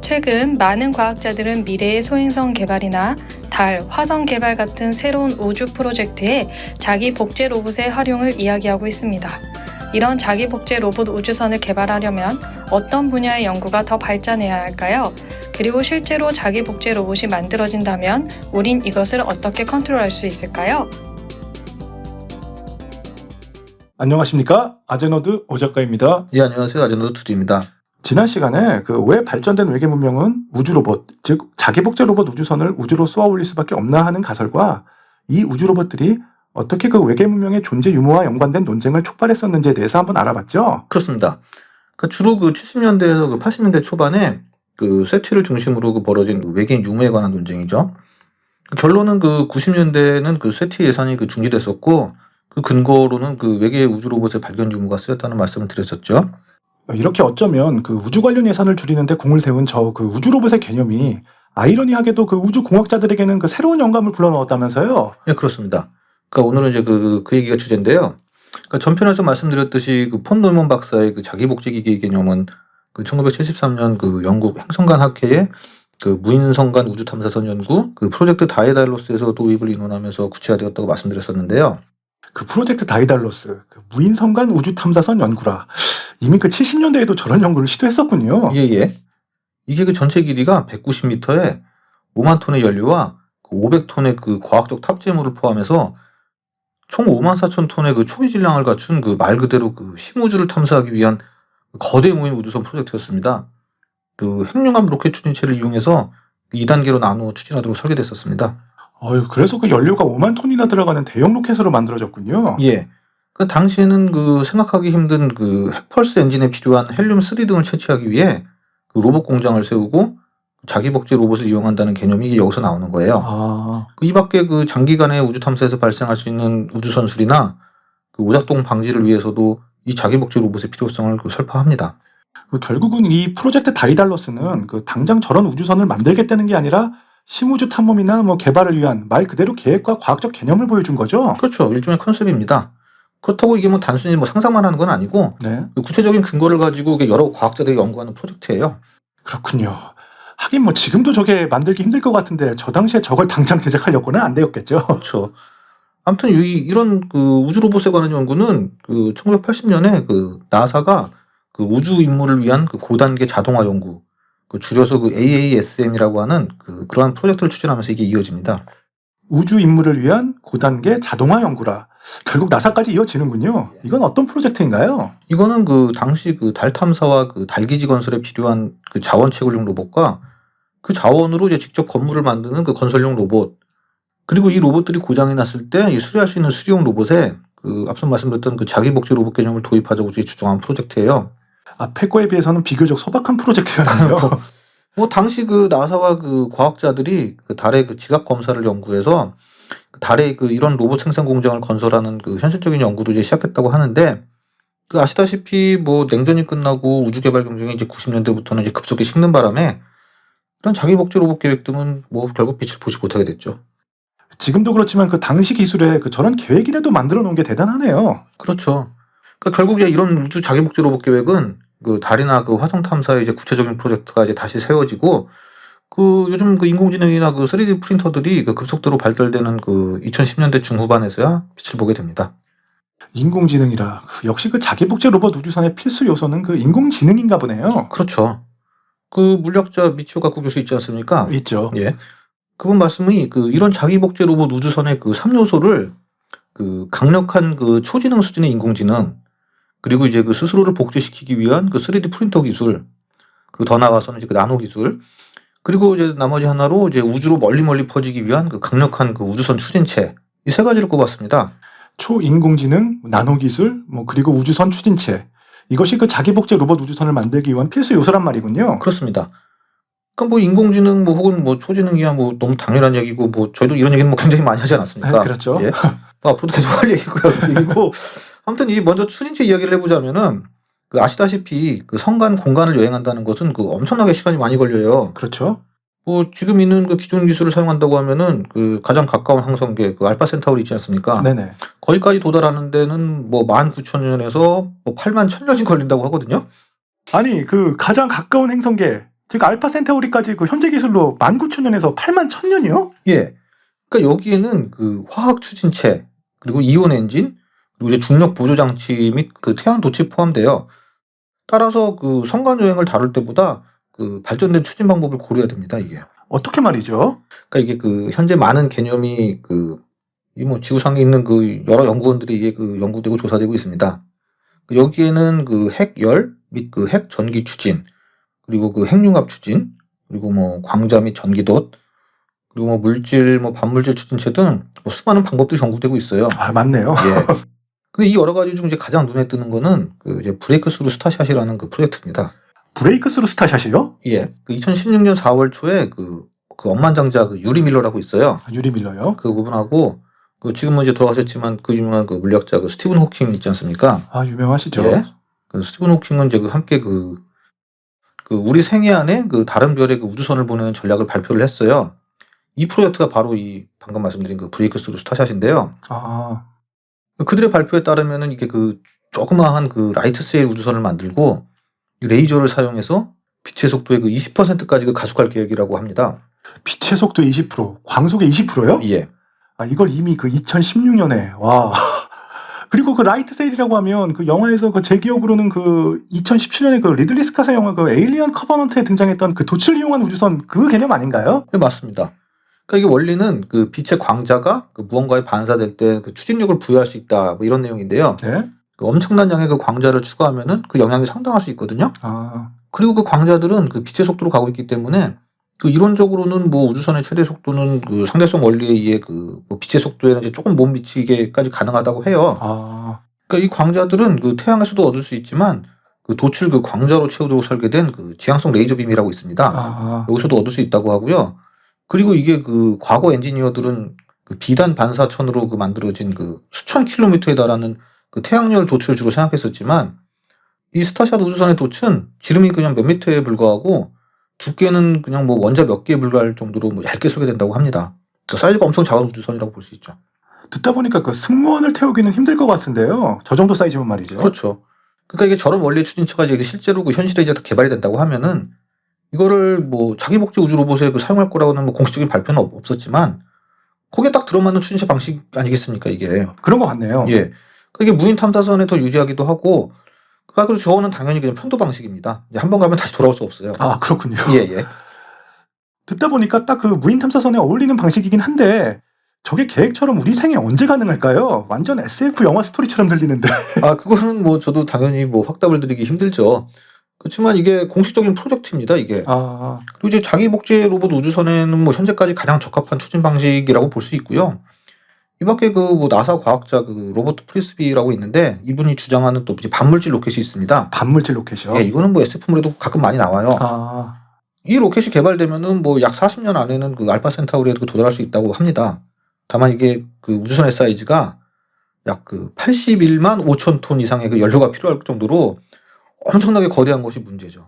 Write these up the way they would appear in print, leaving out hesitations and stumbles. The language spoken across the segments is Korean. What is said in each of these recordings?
최근 많은 과학자들은 미래의 소행성 개발이나 달, 화성 개발 같은 새로운 우주 프로젝트에 자기 복제 로봇의 활용을 이야기하고 있습니다. 이런 자기 복제 로봇 우주선을 개발하려면 어떤 분야의 연구가 더 발전해야 할까요? 그리고 실제로 자기 복제 로봇이 만들어진다면 우린 이것을 어떻게 컨트롤할 수 있을까요? 안녕하십니까? 아제노드 오 작가입니다. 예, 안녕하세요. 아제노드 투디입니다. 지난 시간에 왜 발전된 외계 문명은 우주 로봇, 즉 자기 복제 로봇 우주선을 우주로 쏘아 올릴 수밖에 없나 하는 가설과 이 우주 로봇들이 어떻게 그 외계 문명의 존재 유무와 연관된 논쟁을 촉발했었는지에 대해서 한번 알아봤죠. 그렇습니다. 주로 70년대에서 80년대 초반에 쇠퇴를 중심으로 벌어진 외계인 유무에 관한 논쟁이죠. 결론은 90년대에는 쇠퇴 예산이 중지됐었고 그 근거로는 외계 우주 로봇의 발견 유무가 쓰였다는 말씀을 드렸었죠. 이렇게 어쩌면 우주 관련 예산을 줄이는데 공을 세운 저 우주 로봇의 개념이 아이러니하게도 우주 공학자들에게는 새로운 영감을 불러넣었다면서요? 네, 그렇습니다. 오늘은 이제 그 얘기가 주제인데요. 전편에서 말씀드렸듯이 폰 놀먼 박사의 자기 복제 기기 개념은 1973년 영국 행성관 학회의 무인성간 우주 탐사선 연구 프로젝트 다이달로스에서 도입을 인원하면서 구체화되었다고 말씀드렸었는데요. 프로젝트 다이달로스, 무인성간 우주 탐사선 연구라. 이미 70년대에도 저런 연구를 시도했었군요. 예. 이게 전체 길이가 190m에 5만 톤의 연료와 500톤의 과학적 탑재물을 포함해서 총 5만 4천 톤의 초기 질량을 갖춘 말 그대로 심우주를 탐사하기 위한 거대 무인 우주선 프로젝트였습니다. 핵융합 로켓 추진체를 이용해서 2단계로 나누어 추진하도록 설계됐었습니다. 그래서 연료가 5만 톤이나 들어가는 대형 로켓으로 만들어졌군요. 예. 당시에는 생각하기 힘든 핵펄스 엔진에 필요한 헬륨-3 등을 채취하기 위해 로봇 공장을 세우고 자기 복제 로봇을 이용한다는 개념이 여기서 나오는 거예요. 이 밖에 장기간의 우주 탐사에서 발생할 수 있는 우주선술이나 오작동 방지를 위해서도 이 자기 복제 로봇의 필요성을 설파합니다. 결국은 이 프로젝트 다이달로스는 당장 저런 우주선을 만들겠다는 게 아니라 심우주 탐험이나 개발을 위한 말 그대로 계획과 과학적 개념을 보여준 거죠? 그렇죠. 일종의 컨셉입니다. 그렇다고 이게 단순히 상상만 하는 건 아니고 네. 구체적인 근거를 가지고 여러 과학자들이 연구하는 프로젝트예요. 그렇군요. 하긴 지금도 저게 만들기 힘들 것 같은데 저 당시에 저걸 당장 제작하려고는 안 되었겠죠. 그렇죠. 아무튼 이런 우주 로봇에 관한 연구는 1980년에 나사가 우주 임무를 위한 고단계 자동화 연구, 줄여서 AASM이라고 하는 그러한 프로젝트를 추진하면서 이게 이어집니다. 우주 임무를 위한 고단계 자동화 연구라. 결국 나사까지 이어지는군요. 이건 어떤 프로젝트인가요? 이거는 당시 달 탐사와 달기지 건설에 필요한 자원 채굴용 로봇과 그 자원으로 이제 직접 건물을 만드는 건설용 로봇, 그리고 이 로봇들이 고장이 났을 때 수리할 수 있는 수리용 로봇에 앞서 말씀드렸던 자기 복제 로봇 개념을 도입하자고 주장한 프로젝트예요. 앞에 거에 비해서는 비교적 소박한 프로젝트였네요. 당시 나사와 과학자들이 달의 지각 검사를 연구해서 달에 이런 로봇 생산 공장을 건설하는 현실적인 연구를 이제 시작했다고 하는데 아시다시피 냉전이 끝나고 우주 개발 경쟁이 이제 90년대부터는 이제 급속히 식는 바람에 이런 자기 복제 로봇 계획 등은 결국 빛을 보지 못하게 됐죠. 지금도 그렇지만 당시 기술에 저런 계획이라도 만들어 놓은 게 대단하네요. 그렇죠. 결국 이제 이런 우주 자기 복제 로봇 계획은 달이나 화성 탐사의 이제 구체적인 프로젝트가 이제 다시 세워지고 요즘 인공지능이나 3D 프린터들이 급속도로 발달되는 2010년대 중후반에서야 빛을 보게 됩니다. 인공지능이라. 역시 자기 복제 로봇 우주선의 필수 요소는 인공지능인가 보네요. 그렇죠. 물리학자 미치오 가쿠 교수 있지 않습니까? 있죠. 예. 그분 말씀이 이런 자기 복제 로봇 우주선의 3요소를 강력한 초지능 수준의 인공지능, 그리고 이제 스스로를 복제시키기 위한 3D 프린터 기술, 더 나아가서는 이제 나노 기술, 그리고 이제 나머지 하나로 이제 우주로 멀리 퍼지기 위한 강력한 우주선 추진체, 이 세 가지를 꼽았습니다. 초인공지능, 나노기술, 그리고 우주선 추진체. 이것이 자기 복제 로봇 우주선을 만들기 위한 필수 요소란 말이군요. 그렇습니다. 인공지능 혹은 초지능이야 너무 당연한 얘기고 저희도 이런 얘기는 굉장히 많이 하지 않았습니까? 그렇죠. 예. 앞으로도 계속 할 얘기고요. 그리고 아무튼 먼저 추진체 이야기를 해보자면은 아시다시피 성간 공간을 여행한다는 것은 엄청나게 시간이 많이 걸려요. 그렇죠. 지금 있는 기존 기술을 사용한다고 하면은 가장 가까운 항성계 알파 센타우리 있지 않습니까? 네네. 거기까지 도달하는 데는 19,000년에서 81,000년이 걸린다고 하거든요. 아니 가장 가까운 행성계 즉 알파 센타우리까지 그 현재 기술로 19,000년에서 81,000년이요? 예. 그러니까 여기에는 그 화학 추진체, 그리고 이온 엔진, 그리고 이제 중력 보조 장치 및 그 태양 돛이 포함돼요. 따라서 그 성간 여행을 다룰 때보다 그 발전된 추진 방법을 고려해야 됩니다, 이게. 어떻게 말이죠? 그러니까 이게 그 현재 많은 개념이 그 이 뭐 지구상에 있는 그 여러 연구원들이 이게 그 연구되고 조사되고 있습니다. 여기에는 그 핵열 및 그 핵 전기 추진, 그리고 그 핵융합 추진, 그리고 뭐 광자 및 전기돛, 그리고 뭐 물질, 뭐 반물질 추진체 등 뭐 수많은 방법들이 연구되고 있어요. 아, 맞네요. 예. 근데 이 여러 가지 중 이제 가장 눈에 뜨는 거는 그 이제 브레이크스루 스타샷이라는 그 프로젝트입니다. 브레이크스루 스타샷이요? 예. 그 2016년 4월 초에 그 억만장자 그 유리 밀러라고 있어요. 유리 밀러요? 그 부분하고 그 지금은 이제 돌아가셨지만 그 유명한 그 물리학자 그 스티븐 호킹 있지 않습니까? 아, 유명하시죠. 예. 그 스티븐 호킹은 이제 그 함께 그 우리 생애 안에 그 다른 별에 그 우주선을 보내는 전략을 발표를 했어요. 이 프로젝트가 바로 이 방금 말씀드린 그 브레이크스루 스타샷인데요. 아, 그들의 발표에 따르면은 이게 그 조그마한 그 라이트 세일 우주선을 만들고 레이저를 사용해서 빛의 속도의 그 20%까지 그 가속할 계획이라고 합니다. 빛의 속도 20%, 광속의 20%요? 예. 아, 이걸 이미 그 2016년에, 와. 그리고 그 라이트 세일이라고 하면 그 영화에서 그 제 기억으로는 그 2017년에 그 리들리 스캇의 영화 그 에일리언 커버넌트에 등장했던 그 돛을 이용한 우주선 그 개념 아닌가요? 네, 맞습니다. 그러니까 이게 원리는 그 빛의 광자가 그 무언가에 반사될 때 그 추진력을 부여할 수 있다, 뭐 이런 내용인데요. 네. 그 엄청난 양의 그 광자를 추가하면은 그 영향이 상당할 수 있거든요. 아, 그리고 그 광자들은 그 빛의 속도로 가고 있기 때문에 그 이론적으로는 뭐 우주선의 최대 속도는 그 상대성 원리에 의해 그 뭐 빛의 속도에는 이제 조금 못 미치게까지 가능하다고 해요. 아, 그러니까 이 광자들은 그 태양에서도 얻을 수 있지만 그 돛을 그 광자로 채우도록 설계된 그 지향성 레이저 빔이라고 있습니다. 아, 여기서도 얻을 수 있다고 하고요. 그리고 이게 그 과거 엔지니어들은 그 비단 반사천으로 그 만들어진 그 수천 킬로미터에 달하는 그 태양열 돛을 주로 생각했었지만 이 스타샷 우주선의 돛은 지름이 그냥 몇 미터에 불과하고 두께는 그냥 뭐 원자 몇 개에 불과할 정도로 뭐 얇게 설계된다고 합니다. 그 사이즈가 엄청 작은 우주선이라고 볼 수 있죠. 듣다 보니까 그 승무원을 태우기는 힘들 것 같은데요. 저 정도 사이즈면 말이죠. 그렇죠. 그러니까 이게 저런 원리의 추진체가 이제 실제로 그 현실에 이제 개발이 된다고 하면은 이거를 뭐 자기 복제 우주 로봇에 그 사용할 거라고는 뭐 공식적인 발표는 없었지만 거기에 딱 들어맞는 추진체 방식 아니겠습니까 이게. 그런 것 같네요. 예. 그러니까 이게 무인 탐사선에 더 유리하기도 하고. 그리고 저거는 당연히 그냥 편도 방식입니다. 이제 한 번 가면 다시 돌아올 수 없어요. 아, 그렇군요. 예, 예. 듣다 보니까 딱 그 무인 탐사선에 어울리는 방식이긴 한데 저게 계획처럼 우리 생에 언제 가능할까요? 완전 SF 영화 스토리처럼 들리는데. 아, 그거는 뭐 저도 당연히 뭐 확답을 드리기 힘들죠. 그렇지만 이게 공식적인 프로젝트입니다, 이게. 아, 그리고 이제 자기 복제 로봇 우주선에는 뭐 현재까지 가장 적합한 추진 방식이라고 볼 수 있고요. 이 밖에 그 뭐 나사 과학자 그 로버트 프리스비라고 있는데 이분이 주장하는 또 이제 반물질 로켓이 있습니다. 반물질 로켓이요? 예, 이거는 뭐 SF물에도 가끔 많이 나와요. 아, 이 로켓이 개발되면은 뭐 약 40년 안에는 그 알파 센타우리에도 도달할 수 있다고 합니다. 다만 이게 그 우주선의 사이즈가 약 그 81만 5천 톤 이상의 그 연료가 필요할 정도로 엄청나게 거대한 것이 문제죠.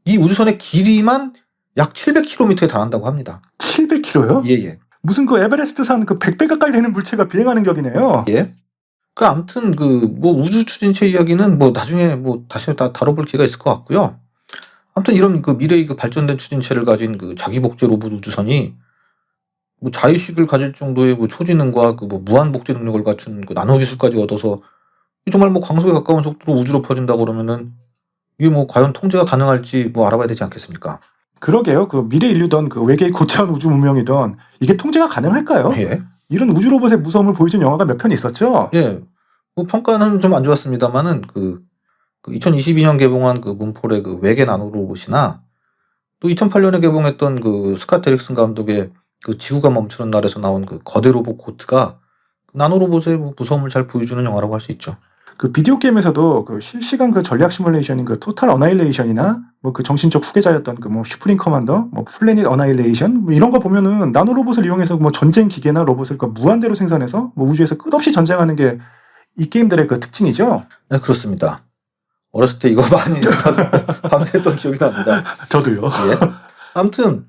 이 우주선의 길이만 약 700km에 달한다고 합니다. 700km요? 예, 예. 무슨 그 에베레스트산 그 100배 가까이 되는 물체가 비행하는 격이네요. 예. 그 아무튼 그 뭐 우주 추진체 이야기는 뭐 나중에 뭐 다시 다뤄볼 기회가 있을 것 같고요. 아무튼 이런 그 미래의 그 발전된 추진체를 가진 그 자기 복제 로봇 우주선이 뭐 자의식을 가질 정도의 그 초지능과 그 뭐 무한 복제 능력을 갖춘 그 나노 기술까지 얻어서 정말 뭐 광속에 가까운 속도로 우주로 퍼진다 그러면은 이게 뭐 과연 통제가 가능할지 뭐 알아봐야 되지 않겠습니까? 그러게요. 그 미래 인류든 그 외계의 고차원 우주 문명이든 이게 통제가 가능할까요? 예. 이런 우주 로봇의 무서움을 보여준 영화가 몇 편 있었죠? 예. 뭐 평가는 좀 안 좋았습니다만은 그 2022년 개봉한 그 문폴의 그 외계 나노 로봇이나 또 2008년에 개봉했던 그 스캇 데릭슨 감독의 그 지구가 멈추는 날에서 나온 그 거대 로봇 고트가 나노 로봇의 무서움을 잘 보여주는 영화라고 할 수 있죠. 그 비디오 게임에서도 그 실시간 그 전략 시뮬레이션인 그 토탈 어나일레이션이나 뭐 그 정신적 후계자였던 그 뭐 슈프림 커만더, 뭐 플래닛 어나일레이션 뭐 이런 거 보면은 나노 로봇을 이용해서 뭐 전쟁 기계나 로봇을 그 무한대로 생산해서 뭐 우주에서 끝없이 전쟁하는 게 이 게임들의 그 특징이죠. 네, 그렇습니다. 어렸을 때 이거 많이 밤새던 기억이 납니다. 저도요. 예. 아무튼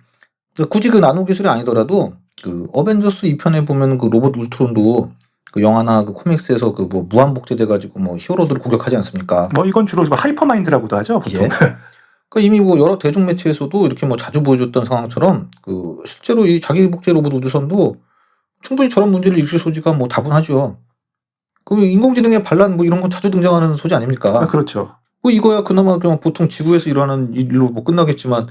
굳이 그 나노 기술이 아니더라도 그 어벤져스 2편에 보면 그 로봇 울트론도 그 영화나 그 코믹스에서 그 뭐 무한 복제돼 가지고 뭐 히어로들을 공격하지 않습니까? 뭐 이건 주로 하이퍼마인드라고도 하죠. 보통. 예. 이미 뭐 여러 대중 매체에서도 이렇게 뭐 자주 보여줬던 상황처럼 그 실제로 이 자기 복제 로봇 우주선도 충분히 저런 문제를 일으킬 소지가 뭐 다분하죠. 그 인공지능의 반란 뭐 이런 건 자주 등장하는 소지 아닙니까? 그렇죠. 뭐 이거야 그나마 그냥 보통 지구에서 일어나는 일로 뭐 끝나겠지만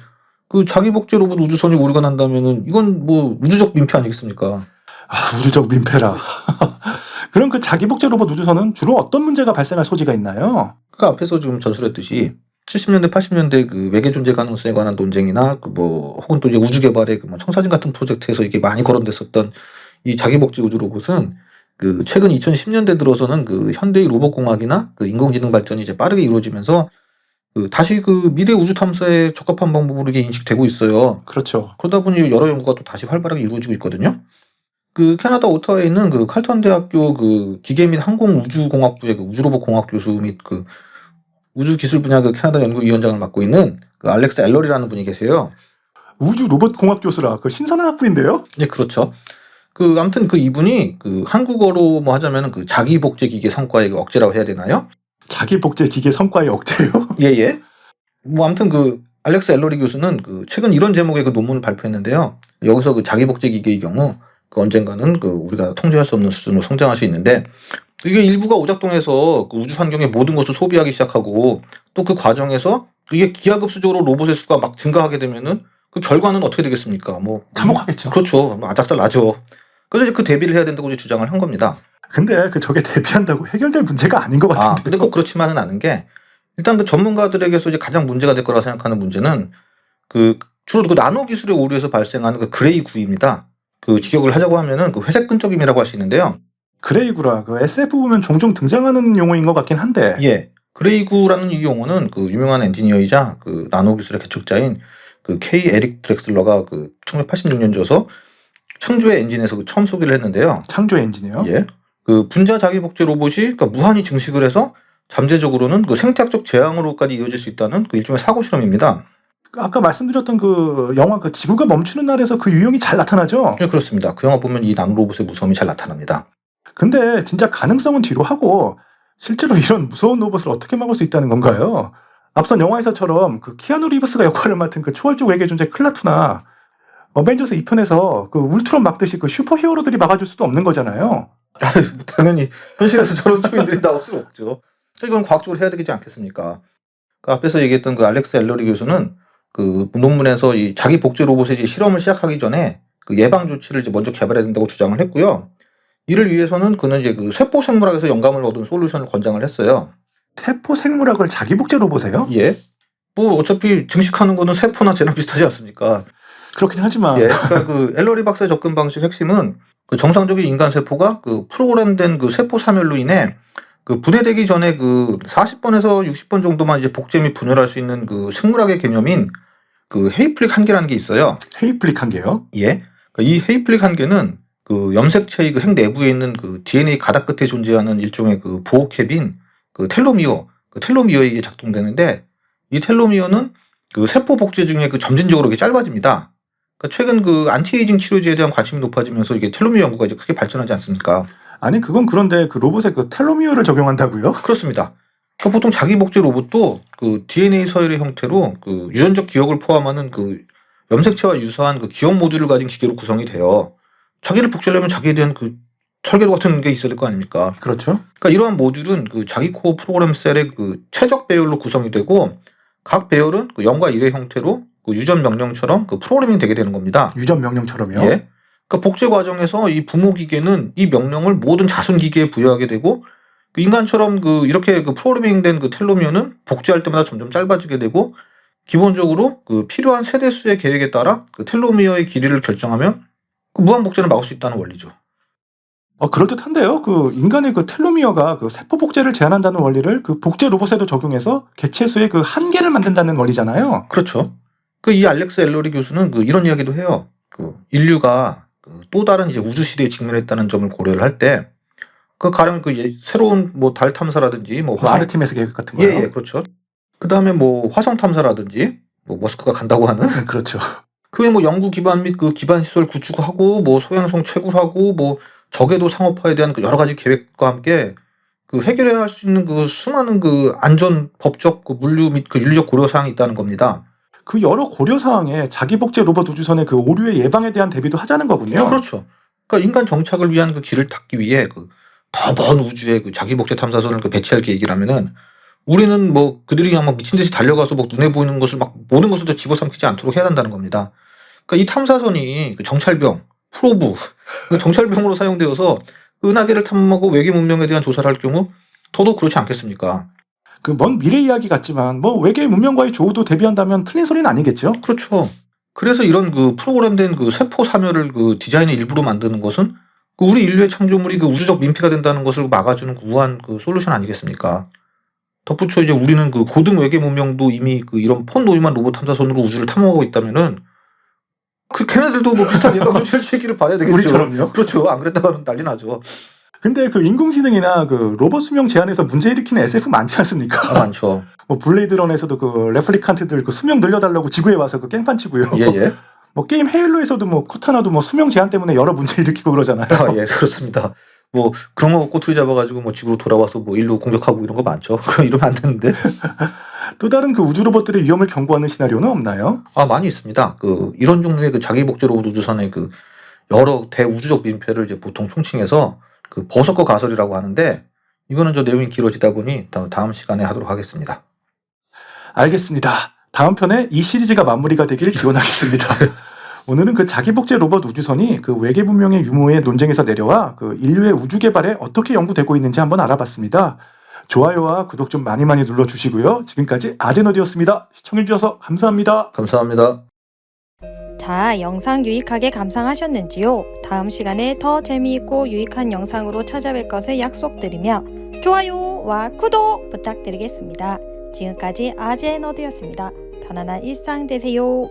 그 자기 복제 로봇 우주선이 오류가 난다면은 이건 뭐 우주적 민폐 아니겠습니까? 우주적 민폐라. 그럼 그 자기 복제 로봇 우주선은 주로 어떤 문제가 발생할 소지가 있나요? 그 앞에서 지금 전술했듯이 70년대, 80년대 그 외계 존재 가능성에 관한 논쟁이나 그 뭐 혹은 또 이제 우주 개발의 그 뭐 청사진 같은 프로젝트에서 이게 많이 거론됐었던 이 자기 복제 우주 로봇은 그 최근 2010년대 들어서는 그 현대의 로봇 공학이나 그 인공지능 발전이 이제 빠르게 이루어지면서 그 다시 그 미래 우주 탐사에 적합한 방법으로 이게 인식되고 있어요. 그렇죠. 그러다 보니 여러 연구가 또 다시 활발하게 이루어지고 있거든요. 그 캐나다 오타와에 있는 그 칼턴 대학교 그 기계 및 항공 우주공학부의 그 우주로봇 공학 교수 및 그 우주 기술 분야 그 캐나다 연구위원장을 맡고 있는 그 알렉스 앨러리라는 분이 계세요. 우주 로봇 공학 교수라 그 신선한 학부인데요? 네, 그렇죠. 그 아무튼 그 이분이 그 한국어로 뭐 하자면은 그 자기 복제 기계 성과의 그 억제라고 해야 되나요? 자기 복제 기계 성과의 억제요? 예. 뭐 아무튼 그 알렉스 앨러리 교수는 그 최근 이런 제목의 그 논문을 발표했는데요. 여기서 그 자기 복제 기계의 경우 그 언젠가는 그 우리가 통제할 수 없는 수준으로 성장할 수 있는데 이게 일부가 오작동해서 그 우주 환경의 모든 것을 소비하기 시작하고 또 그 과정에서 이게 기하급수적으로 로봇의 수가 막 증가하게 되면은 그 결과는 어떻게 되겠습니까? 뭐 참혹하겠죠. 그렇죠. 뭐 아작살 나죠. 그래서 이제 그 대비를 해야 된다고 이제 주장을 한 겁니다. 근데 그 저게 대비한다고 해결될 문제가 아닌 것 같은데. 근데 꼭 그렇지만은 않은 게 일단 그 전문가들에게서 이제 가장 문제가 될 거라 생각하는 문제는 그 주로 그 나노 기술의 오류에서 발생하는 그 그레이 구입니다. 그 직역을 하자고 하면은 그 회색 끈적임이라고 할 수 있는데요. 그레이구라 그 SF 보면 종종 등장하는 용어인 것 같긴 한데. 예. 그레이구라는 이 용어는 그 유명한 엔지니어이자 그 나노 기술의 개척자인 그 K 에릭 드렉슬러가 그 1986년도서 창조의 엔진에서 그 처음 소개를 했는데요. 창조 엔지니어. 예. 그 분자 자기 복제 로봇이 그러니까 무한히 증식을 해서 잠재적으로는 그 생태학적 재앙으로까지 이어질 수 있다는 그 일종의 사고 실험입니다. 아까 말씀드렸던 그 영화 그 지구가 멈추는 날에서 그 유형이 잘 나타나죠. 네, 그렇습니다. 그 영화 보면 이 나노 로봇의 무서움이 잘 나타납니다. 근데 진짜 가능성은 뒤로 하고 실제로 이런 무서운 로봇을 어떻게 막을 수 있다는 건가요? 앞선 영화에서처럼 그 키아누 리브스가 역할을 맡은 그 초월적 외계 존재 클라투나 어벤져스 2편에서 그 울트론 막듯이 그 슈퍼히어로들이 막아줄 수도 없는 거잖아요. 당연히 현실에서 저런 초인들이 나올 수는 없죠. 이건 과학적으로 해야 되지 않겠습니까? 그 앞에서 얘기했던 그 알렉스 앨러리 교수는 그 논문에서 이 자기 복제 로봇의 이제 실험을 시작하기 전에 그 예방 조치를 이제 먼저 개발해야 된다고 주장을 했고요. 이를 위해서는 그는 이제 그 세포 생물학에서 영감을 얻은 솔루션을 권장을 했어요. 세포 생물학을 자기 복제 로봇이에요? 예. 뭐 어차피 증식하는 거는 세포나 쟤랑 비슷하지 않습니까? 그렇긴 하지만. 예. 그러니까 그 앨러리 박사의 접근 방식 핵심은 그 정상적인 인간 세포가 그 프로그램된 그 세포 사멸로 인해 그 분해되기 전에 그 40번에서 60번 정도만 이제 복제 및 분열할 수 있는 그 생물학의 개념인 그 헤이플릭 한계라는 게 있어요. 헤이플릭 한계요? 예. 그러니까 이 헤이플릭 한계는 그 염색체의 그 핵 내부에 있는 그 DNA 가닥 끝에 존재하는 일종의 그 보호캡인 그 텔로미어, 그 텔로미어에 이게 작동되는데 이 텔로미어는 그 세포 복제 중에 그 점진적으로 이렇게 짧아집니다. 그러니까 최근 그 안티에이징 치료제에 대한 관심이 높아지면서 이게 텔로미어 연구가 이제 크게 발전하지 않습니까? 아니 그건 그런데 그 로봇에 그 텔로미어를 적용한다고요? 그렇습니다. 그러니까 보통 자기 복제 로봇도 그 DNA 서열의 형태로 그 유전적 기억을 포함하는 그 염색체와 유사한 그 기억 모듈을 가진 기계로 구성이 돼요. 자기를 복제하려면 자기에 대한 그 설계도 같은 게 있어야 될 거 아닙니까? 그렇죠. 그러니까 이러한 모듈은 그 자기 코어 프로그램 셀의 그 최적 배열로 구성이 되고 각 배열은 그 0과 1의 형태로 그 유전 명령처럼 그 프로그래밍 되게 되는 겁니다. 유전 명령처럼요? 예. 그러니까 복제 과정에서 이 부모 기계는 이 명령을 모든 자손 기계에 부여하게 되고 그 인간처럼 그 이렇게 그 프로그래밍된 그 텔로미어는 복제할 때마다 점점 짧아지게 되고 기본적으로 그 필요한 세대 수의 계획에 따라 그 텔로미어의 길이를 결정하면 그 무한 복제를 막을 수 있다는 원리죠. 그럴듯한데요. 그 인간의 그 텔로미어가 그 세포 복제를 제한한다는 원리를 그 복제 로봇에도 적용해서 개체수의 그 한계를 만든다는 원리잖아요. 그렇죠. 그 이 알렉스 앨러리 교수는 그 이런 이야기도 해요. 그 인류가 그 또 다른 이제 우주 시대에 직면했다는 점을 고려를 할 때 그 가령 그 새로운 뭐 달 탐사라든지 뭐 화성 아르테미스 계획 같은 거요. 예, 그렇죠. 그다음에 뭐 화성 탐사라든지 뭐 머스크가 간다고 하는 그렇죠. 그게 뭐 연구 기반 및 그 기반 시설 구축하고 뭐 소행성 채굴하고 뭐 저궤도 상업화에 대한 그 여러 가지 계획과 함께 그 해결해야 할 수 있는 그 수많은 그 안전 법적 그 물류 및 그 윤리적 고려 사항이 있다는 겁니다. 그 여러 고려 사항에 자기 복제 로봇 우주선의 그 오류의 예방에 대한 대비도 하자는 거군요. 그렇죠. 그러니까 인간 정착을 위한 그 길을 닦기 위해 그 더 먼 우주에 그 자기 복제 탐사선을 그 배치할 계획이라면은 우리는 뭐 그들이 그냥 막 미친 듯이 달려가서 막 눈에 보이는 것을 막 모든 것을 다 집어삼키지 않도록 해야 한다는 겁니다. 그러니까 이 탐사선이 그 정찰병, 프로브, 그 정찰병으로 사용되어서 은하계를 탐험하고 외계 문명에 대한 조사를 할 경우 더더욱 그렇지 않겠습니까? 그 먼 미래 이야기 같지만 뭐 외계 문명과의 조우도 대비한다면 틀린 소리는 아니겠죠? 그렇죠. 그래서 이런 그 프로그램된 그 세포 사멸을 그 디자인의 일부로 만드는 것은 그 우리 인류의 창조물이 그 우주적 민폐가 된다는 것을 막아주는 그 우한 그 솔루션 아니겠습니까? 덧붙여 이제 우리는 그 고등 외계 문명도 이미 그 이런 폰 노이만 로봇 탐사선으로 우주를 탐험하고 있다면은 그 걔네들도 뭐 비슷한 예방 조치를 취하기를 바라야 되겠죠. 우리처럼요? 그렇죠. 안 그랬다가는 난리 나죠. 근데 그 인공지능이나 그 로봇 수명 제한에서 문제 일으키는 SF 많지 않습니까? 많죠. 뭐 블레이드런에서도 그 레플리칸트들 그 수명 늘려달라고 지구에 와서 그 깽판 치고요. 예예. 뭐 게임 헤일로에서도 뭐 코타나도 뭐 수명 제한 때문에 여러 문제 일으키고 그러잖아요. 예, 그렇습니다. 뭐 그런 거 꼬투리 잡아가지고 뭐 지구로 돌아와서 뭐 인류 공격하고 이런 거 많죠. 그럼 이러면 안 되는데. 또 다른 그 우주 로봇들의 위험을 경고하는 시나리오는 없나요? 많이 있습니다. 그 이런 종류의 그 자기 복제 로봇 우주선의 그 여러 대우주적 민폐를 이제 보통 총칭해서 그 버섯과 가설이라고 하는데 이거는 저 내용이 길어지다 보니 다음 시간에 하도록 하겠습니다. 알겠습니다. 다음 편에 이 시리즈가 마무리가 되길 기원하겠습니다. 오늘은 그 자기 복제 로봇 우주선이 그 외계 문명의 유무의 논쟁에서 내려와 그 인류의 우주 개발에 어떻게 연구되고 있는지 한번 알아봤습니다. 좋아요와 구독 좀 많이 눌러주시고요. 지금까지 아제노디였습니다. 시청해주셔서 감사합니다. 감사합니다. 자, 영상 유익하게 감상하셨는지요? 다음 시간에 더 재미있고 유익한 영상으로 찾아뵐 것을 약속드리며 좋아요와 구독 부탁드리겠습니다. 지금까지 아제너드였습니다. 편안한 일상 되세요.